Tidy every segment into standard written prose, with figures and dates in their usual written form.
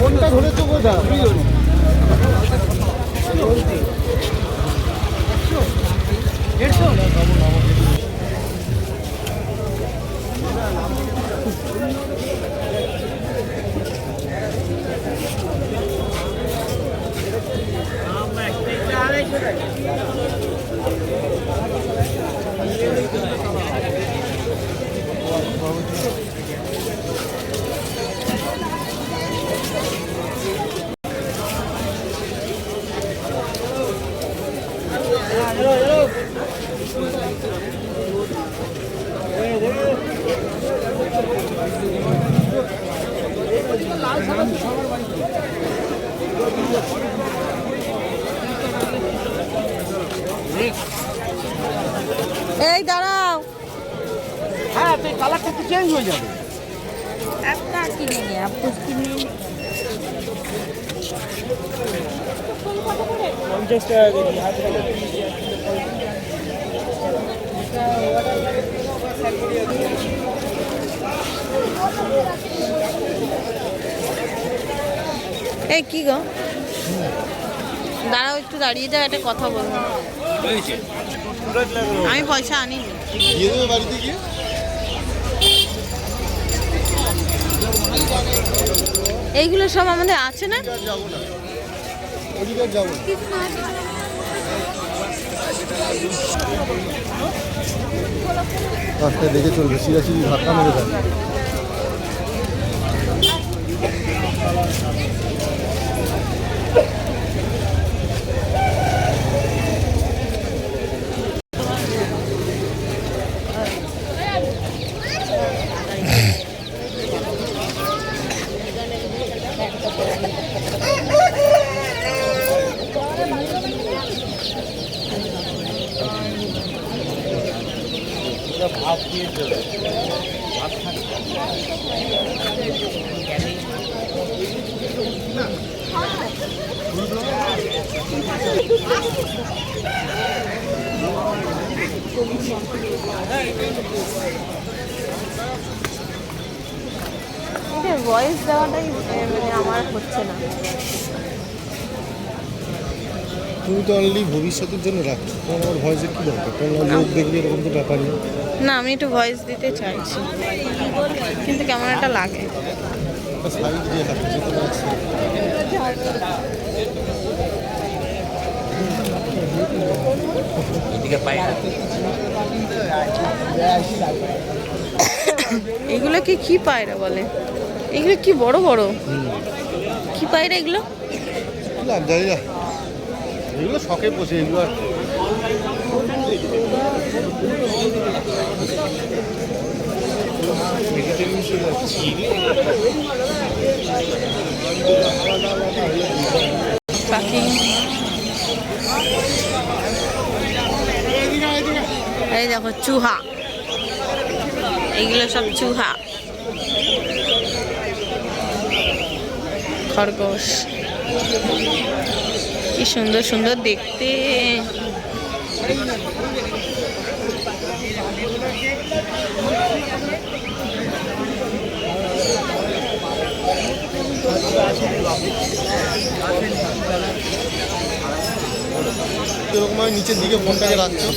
মনটা ধরে তো কোথা এই দাঁড়াও। হ্যাঁ তো কালারটা একটু চেঞ্জ হয়ে যাবে। একটা কিনে নে, আপু কিনে 50 টাকা কেজি হাত এই কি গো, দাঁড়াও একটু দাঁড়িয়ে যাও, একটা কথা বলবো। আমি পয়সা আনিনি। দিয়ে দেবে বাড়িতে গিয়ে। এইগুলো সব আমাদের আছে না? যাবো না, ওদিকে যাবো না। রাস্তায় দেখে চলবে, সিরাচিরি ধাক্কা মেরে যাবে। ভাত দিয়ে দেবে, ভাত ভয়েস দেওয়াটাই মানে আমার হচ্ছে না। তুমি তো অনলি ভবিষ্যতের জন্য রাখছো, তোমার আমার ভয়েসের কী দরকার? তোমার লোক দেখলে এরকম তো ব্যাপারই না। আমি একটু ভয়েস দিতে চাইছি, কিন্তু কেমন একটা লাগে। সাইড দিয়ে রাখছি তো আছে। এগুলো কি পায়রা বলে? এগুলো কি বড় বড় কি পায়রা এগুলো? না জানি না, এগুলো শখে বসে এগুলো আর পাখি। এই দেখো চুহা, এইগুলো সব চুহা। খরগোশ কি সুন্দর সুন্দর দেখতে। এরকম আমি নিচের দিকে ফোনটাকে রাখছো।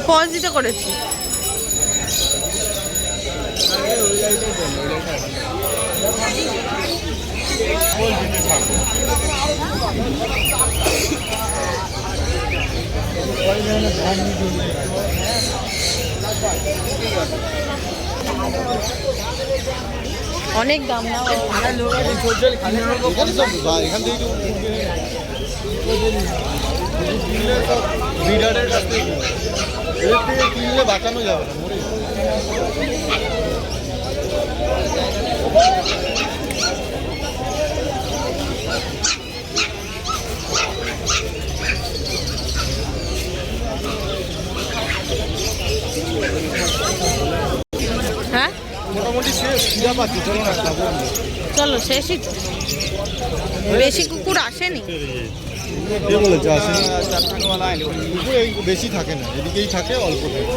পজ দিতে করেছি। অনেক দাম না? এখান থেকে ব্রিডারের কাছ থেকে এর থেকে কিনলে বাঁচানো যাবে না, মরে যাবে। হ্যাঁ মোটামুটি শেষ খিদা পাচ্ছে, চলো না খাবো। চলো শেষই তো। বেশি কুকুর আসেনি। কে বলেছে আসেনি? কুকুর এই বেশি থাকে না, এদিকেই থাকে, অল্প থাকে।